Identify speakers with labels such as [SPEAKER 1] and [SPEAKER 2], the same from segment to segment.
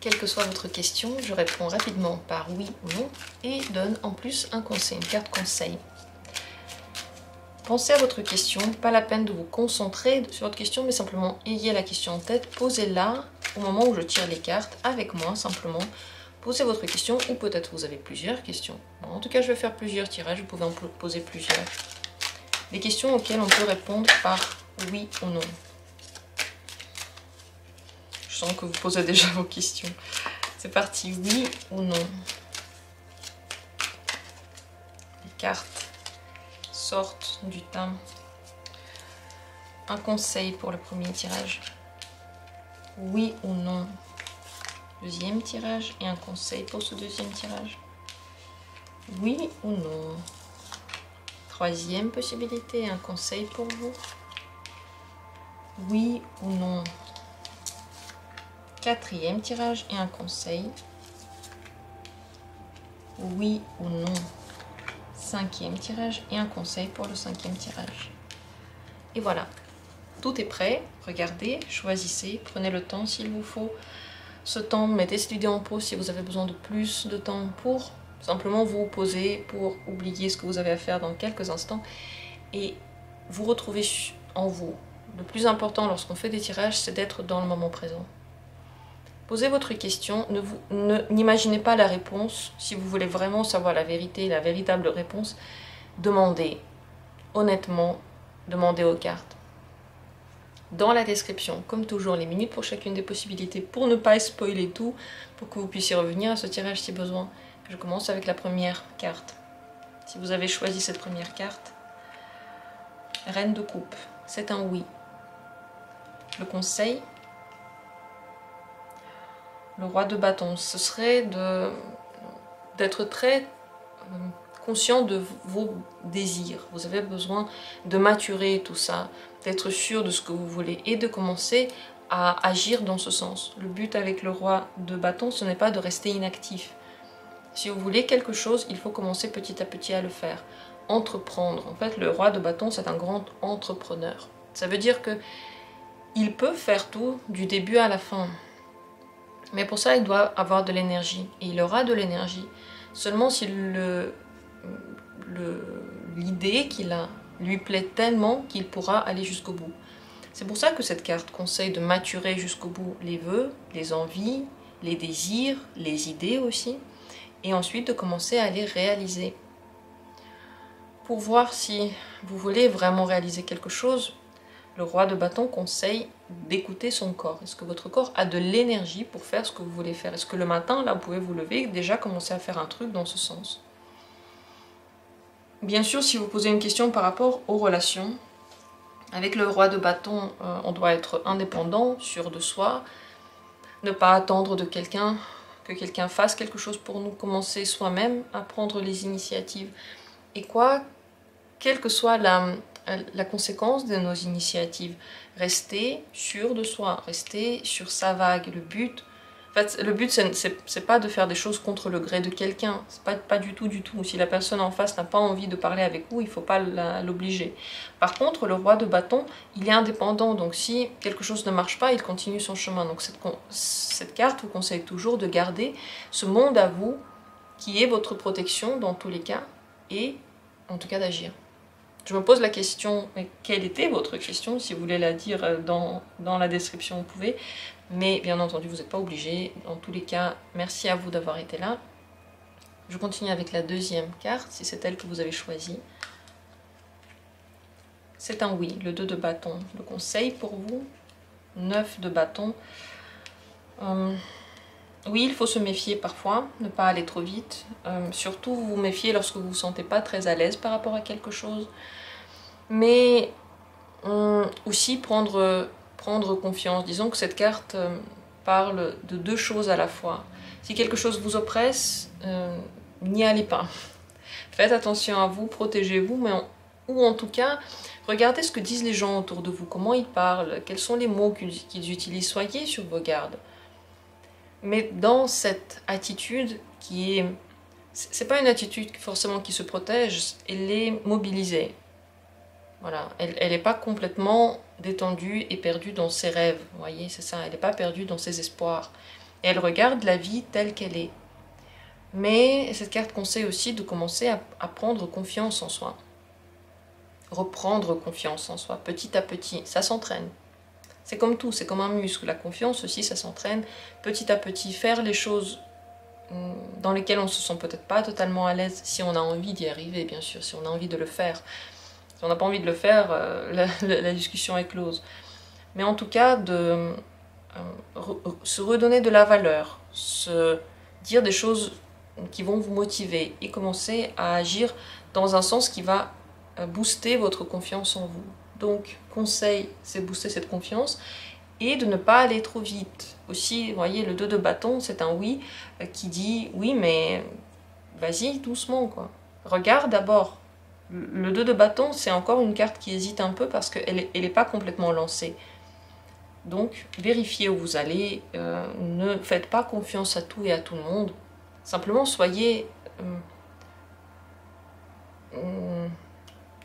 [SPEAKER 1] Quelle que soit votre question, je réponds rapidement par oui ou non et donne en plus un conseil, une carte conseil. Pensez à votre question, pas la peine de vous concentrer sur votre question, mais simplement ayez la question en tête, posez-la au moment où je tire les cartes avec moi, simplement. Posez votre question, ou peut-être vous avez plusieurs questions. Bon, en tout cas, je vais faire plusieurs tirages, vous pouvez en poser plusieurs. Des questions auxquelles on peut répondre par oui ou non. Je sens que vous posez déjà vos questions. C'est parti, oui ou non. Les cartes sortent du thym. Un conseil pour le premier tirage. Oui ou non. Deuxième tirage et un conseil pour ce deuxième tirage. Oui ou non. Troisième possibilité, un conseil pour vous. Oui ou non. Quatrième tirage et un conseil. Oui ou non. Cinquième tirage et un conseil pour le cinquième tirage. Et voilà, tout est prêt. Regardez, choisissez, prenez le temps s'il vous faut. Ce temps, mettez cette vidéo en pause si vous avez besoin de plus de temps pour simplement vous poser, pour oublier ce que vous avez à faire dans quelques instants et vous retrouver en vous. Le plus important lorsqu'on fait des tirages, c'est d'être dans le moment présent. Posez votre question, n'imaginez pas la réponse. Si vous voulez vraiment savoir la vérité, la véritable réponse, demandez, honnêtement, demandez aux cartes. Dans la description, comme toujours, les minutes pour chacune des possibilités, pour ne pas spoiler tout, pour que vous puissiez revenir à ce tirage si besoin. Je commence avec la première carte. Si vous avez choisi cette première carte, Reine de coupe, c'est un oui. Le conseil, le roi de bâton, ce serait d'être très conscient de vos désirs. Vous avez besoin de maturer tout ça, d'être sûr de ce que vous voulez et de commencer à agir dans ce sens. Le but avec le roi de bâton, ce n'est pas de rester inactif. Si vous voulez quelque chose, il faut commencer petit à petit à le faire. Entreprendre. En fait, le roi de bâton, c'est un grand entrepreneur. Ça veut dire que il peut faire tout du début à la fin. Mais pour ça, il doit avoir de l'énergie. Et il aura de l'énergie seulement si l'idée qu'il a lui plaît tellement qu'il pourra aller jusqu'au bout. C'est pour ça que cette carte conseille de maturer jusqu'au bout les vœux, les envies, les désirs, les idées aussi, et ensuite de commencer à les réaliser. Pour voir si vous voulez vraiment réaliser quelque chose, le roi de bâton conseille d'écouter son corps. Est-ce que votre corps a de l'énergie pour faire ce que vous voulez faire? Est-ce que le matin, là, vous pouvez vous lever et déjà commencer à faire un truc dans ce sens? Bien sûr, si vous posez une question par rapport aux relations, avec le roi de bâton, on doit être indépendant, sûr de soi, ne pas attendre de quelqu'un, que quelqu'un fasse quelque chose pour nous, commencer soi-même à prendre les initiatives. Et quelle que soit la conséquence de nos initiatives, rester sûr de soi, rester sur sa vague. En fait, le but, c'est pas de faire des choses contre le gré de quelqu'un, c'est pas du tout. Si la personne en face n'a pas envie de parler avec vous, il ne faut pas l'obliger. Par contre, le roi de bâton, il est indépendant, donc si quelque chose ne marche pas, il continue son chemin. Donc cette carte vous conseille toujours de garder ce monde à vous, qui est votre protection dans tous les cas, et en tout cas d'agir. Je me pose la question, quelle était votre question? Si vous voulez la dire dans la description, vous pouvez. Mais bien entendu, vous n'êtes pas obligé. Dans tous les cas, merci à vous d'avoir été là. Je continue avec la deuxième carte, si c'est elle que vous avez choisie. C'est un oui, le 2 de bâton. Le conseil pour vous, 9 de bâton. Oui, il faut se méfier parfois, ne pas aller trop vite. Surtout vous méfier lorsque vous ne vous sentez pas très à l'aise par rapport à quelque chose. Mais aussi prendre confiance. Disons que cette carte parle de deux choses à la fois. Si quelque chose vous oppresse, n'y allez pas. Faites attention à vous, protégez-vous, ou en tout cas, regardez ce que disent les gens autour de vous, comment ils parlent, quels sont les mots qu'ils utilisent, soyez sur vos gardes. Mais dans cette attitude qui est... C'est pas une attitude forcément qui se protège, elle est mobilisée. Voilà, elle n'est pas complètement détendue et perdue dans ses rêves, vous voyez, c'est ça, elle n'est pas perdue dans ses espoirs. Et elle regarde la vie telle qu'elle est. Mais cette carte conseille aussi de commencer à prendre confiance en soi. Reprendre confiance en soi, petit à petit. Ça s'entraîne. C'est comme tout, c'est comme un muscle. La confiance aussi, ça s'entraîne petit à petit. Faire les choses dans lesquelles on se sent peut-être pas totalement à l'aise, si on a envie d'y arriver, bien sûr, si on a envie de le faire. Si on n'a pas envie de le faire, la discussion est close. Mais en tout cas, se redonner de la valeur, se dire des choses qui vont vous motiver et commencer à agir dans un sens qui va booster votre confiance en vous. Donc, conseil, c'est booster cette confiance et de ne pas aller trop vite. Aussi, vous voyez, le 2 de bâton, c'est un oui qui dit oui, mais vas-y doucement, quoi. Regarde d'abord. Le 2 de bâton, c'est encore une carte qui hésite un peu parce qu'elle n'est pas complètement lancée. Donc, vérifiez où vous allez. Ne faites pas confiance à tout et à tout le monde. Simplement, soyez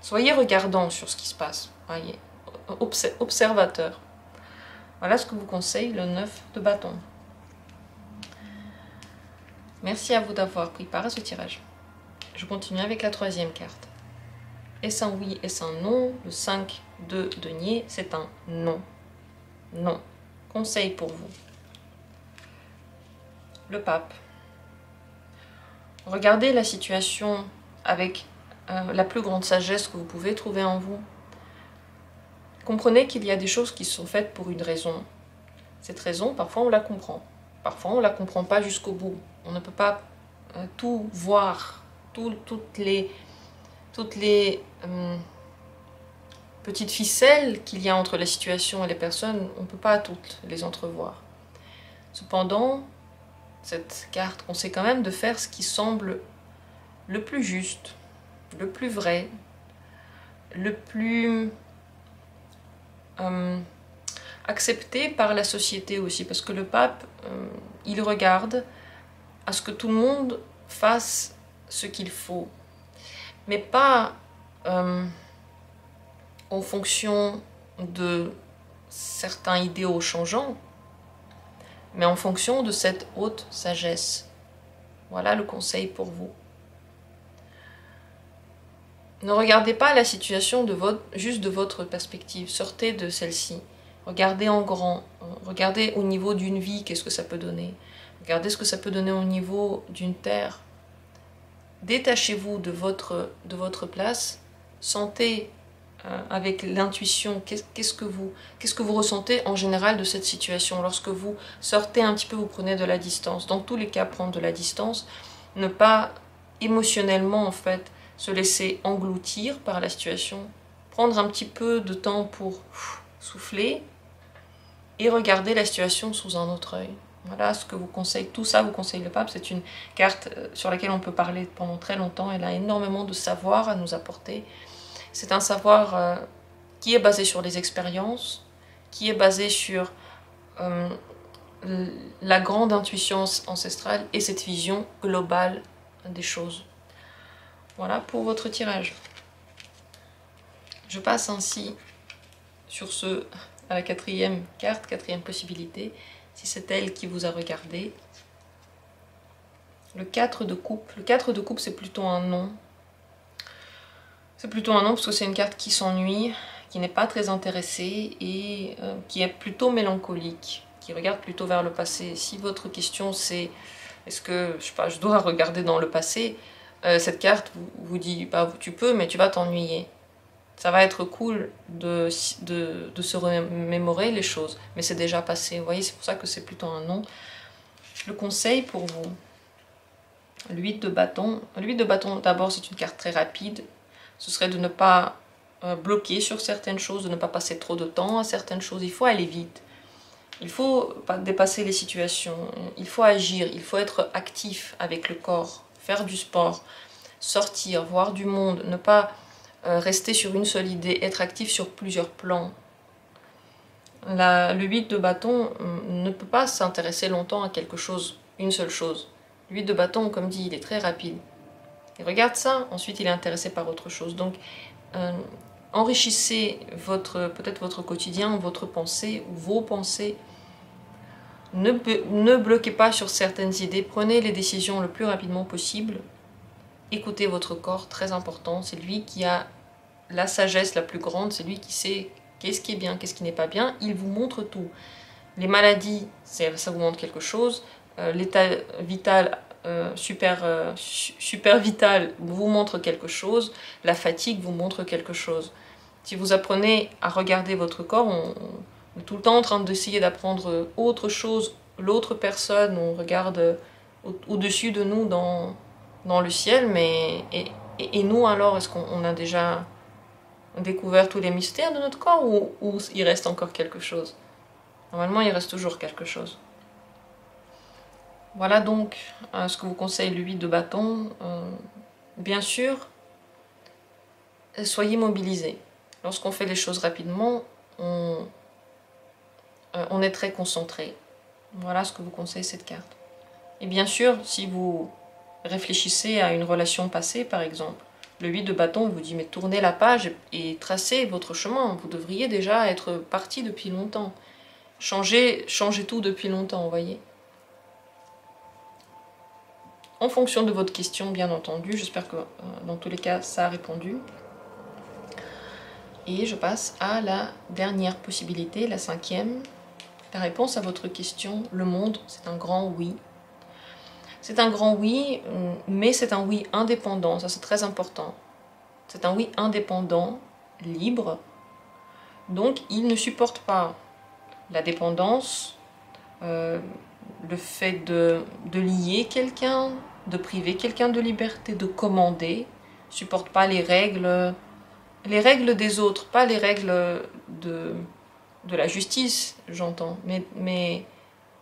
[SPEAKER 1] regardant sur ce qui se passe. Voyez, observateur. Voilà ce que vous conseille le 9 de bâton. Merci à vous d'avoir pris part à ce tirage. Je continue avec la troisième carte. Est-ce un oui, est-ce un non? Le 5 de denier, c'est un non. Non. Conseil pour vous. Le pape. Regardez la situation avec la plus grande sagesse que vous pouvez trouver en vous. Comprenez qu'il y a des choses qui sont faites pour une raison. Cette raison, parfois on la comprend. Parfois on ne la comprend pas jusqu'au bout. On ne peut pas tout voir, toutes les petites ficelles qu'il y a entre les situations et les personnes, on ne peut pas toutes les entrevoir. Cependant, cette carte conseille quand même de faire ce qui semble le plus juste, le plus vrai, le plus accepté par la société aussi, parce que le pape, il regarde à ce que tout le monde fasse ce qu'il faut, mais pas en fonction de certains idéaux changeants, mais en fonction de cette haute sagesse. Voilà le conseil pour vous. Ne regardez pas la situation juste de votre perspective, sortez de celle-ci. Regardez en grand, regardez au niveau d'une vie, qu'est-ce que ça peut donner. Regardez ce que ça peut donner au niveau d'une terre. Détachez-vous de votre place, sentez avec l'intuition qu'est-ce que vous ressentez en général de cette situation. Lorsque vous sortez un petit peu, vous prenez de la distance. Dans tous les cas, prendre de la distance, ne pas émotionnellement en fait se laisser engloutir par la situation, prendre un petit peu de temps pour souffler et regarder la situation sous un autre œil. Voilà ce que vous conseille, tout ça vous conseille le pape. C'est une carte sur laquelle on peut parler pendant très longtemps. Elle a énormément de savoir à nous apporter. C'est un savoir qui est basé sur les expériences, qui est basé sur la grande intuition ancestrale et cette vision globale des choses. Voilà pour votre tirage. Je passe ainsi sur ce à la quatrième carte, quatrième possibilité, si c'est elle qui vous a regardé. Le 4 de coupe. Le 4 de coupe, c'est plutôt un non. C'est plutôt un non parce que c'est une carte qui s'ennuie, qui n'est pas très intéressée et qui est plutôt mélancolique, qui regarde plutôt vers le passé. Si votre question c'est est-ce que, je sais pas, je dois regarder dans le passé, cette carte vous dit bah, tu peux mais tu vas t'ennuyer. Ça va être cool de se remémorer les choses, mais c'est déjà passé. Vous voyez, c'est pour ça que c'est plutôt un non. Le conseil pour vous, le 8 de bâton. Le 8 de bâton, d'abord, c'est une carte très rapide. Ce serait de ne pas bloquer sur certaines choses, de ne pas passer trop de temps à certaines choses. Il faut aller vite. Il faut pas dépasser les situations. Il faut agir. Il faut être actif avec le corps. Faire du sport. Sortir, voir du monde. Ne pas rester sur une seule idée. Être actif sur plusieurs plans. Le 8 de bâton ne peut pas s'intéresser longtemps à quelque chose. Une seule chose. Le 8 de bâton, comme dit, il est très rapide. Il regarde ça, ensuite il est intéressé par autre chose. Donc, enrichissez peut-être votre quotidien, votre pensée, ou vos pensées. Ne bloquez pas sur certaines idées, prenez les décisions le plus rapidement possible. Écoutez votre corps, très important, c'est lui qui a la sagesse la plus grande, c'est lui qui sait qu'est-ce qui est bien, qu'est-ce qui n'est pas bien, il vous montre tout. Les maladies, ça vous montre quelque chose, l'état vital super vital vous montre quelque chose, la fatigue vous montre quelque chose. Si vous apprenez à regarder votre corps, on est tout le temps en train d'essayer d'apprendre autre chose, l'autre personne, on regarde au-dessus de nous dans le ciel, mais et nous alors, est-ce qu'on a déjà découvert tous les mystères de notre corps ou il reste encore quelque chose? Normalement, il reste toujours quelque chose. Voilà donc ce que vous conseille l'huile de bâton. Bien sûr, soyez mobilisés. Lorsqu'on fait les choses rapidement, on est très concentré. Voilà ce que vous conseille cette carte. Et bien sûr, si vous réfléchissez à une relation passée, par exemple, le 8 de bâton vous dit mais tournez la page et tracez votre chemin. Vous devriez déjà être parti depuis longtemps. Changez tout depuis longtemps, vous voyez. En fonction de votre question, bien entendu. J'espère que dans tous les cas, ça a répondu. Et je passe à la dernière possibilité, la 5e. La réponse à votre question, le monde, c'est un grand oui. C'est un grand oui, mais c'est un oui indépendant, ça c'est très important. C'est un oui indépendant, libre. Donc il ne supporte pas la dépendance, le fait de lier quelqu'un, de priver quelqu'un de liberté, de commander, supporte pas les règles des autres, pas les règles de la justice, j'entends, mais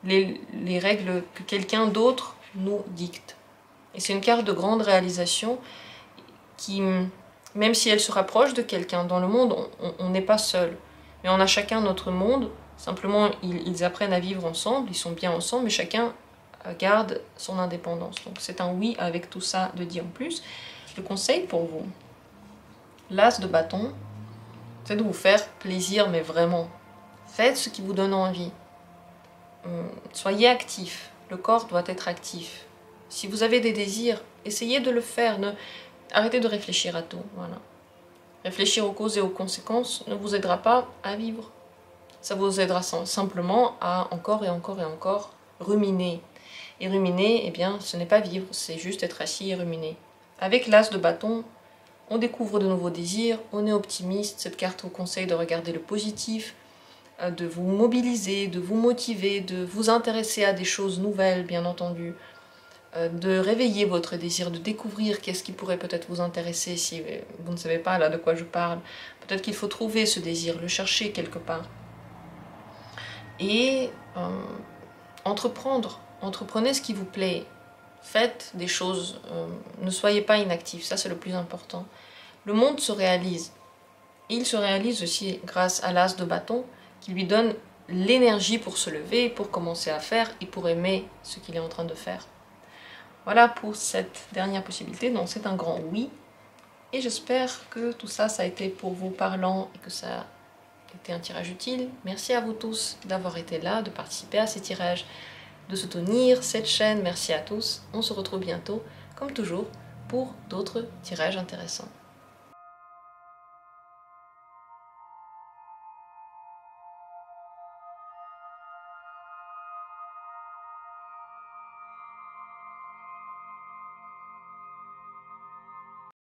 [SPEAKER 1] les règles que quelqu'un d'autre nous dicte. Et c'est une carte de grande réalisation qui, même si elle se rapproche de quelqu'un dans le monde, on n'est pas seul. Mais on a chacun notre monde. Simplement, ils apprennent à vivre ensemble, ils sont bien ensemble, mais chacun garde son indépendance. Donc c'est un oui avec tout ça de dit en plus. Le conseil pour vous, l'as de bâton, c'est de vous faire plaisir, mais vraiment. Faites ce qui vous donne envie. Soyez actif. Le corps doit être actif. Si vous avez des désirs, essayez de le faire. Arrêtez de réfléchir à tout. Voilà. Réfléchir aux causes et aux conséquences ne vous aidera pas à vivre. Ça vous aidera simplement à encore et encore et encore ruminer. Et ruminer, eh bien, ce n'est pas vivre, c'est juste être assis et ruminer. Avec l'as de bâton, on découvre de nouveaux désirs, on est optimiste. Cette carte vous conseille de regarder le positif, de vous mobiliser, de vous motiver, de vous intéresser à des choses nouvelles, bien entendu, de réveiller votre désir, de découvrir qu'est-ce qui pourrait peut-être vous intéresser si vous ne savez pas là de quoi je parle. Peut-être qu'il faut trouver ce désir, le chercher quelque part. Et entreprenez ce qui vous plaît. Faites des choses, ne soyez pas inactifs, ça c'est le plus important. Le monde se réalise. Et il se réalise aussi grâce à l'as de bâton qui lui donne l'énergie pour se lever, pour commencer à faire et pour aimer ce qu'il est en train de faire. Voilà pour cette dernière possibilité, donc c'est un grand oui. Et j'espère que tout ça, ça a été pour vous parlant et que ça a été un tirage utile. Merci à vous tous d'avoir été là, de participer à ces tirages, de soutenir cette chaîne. Merci à tous. On se retrouve bientôt, comme toujours, pour d'autres tirages intéressants.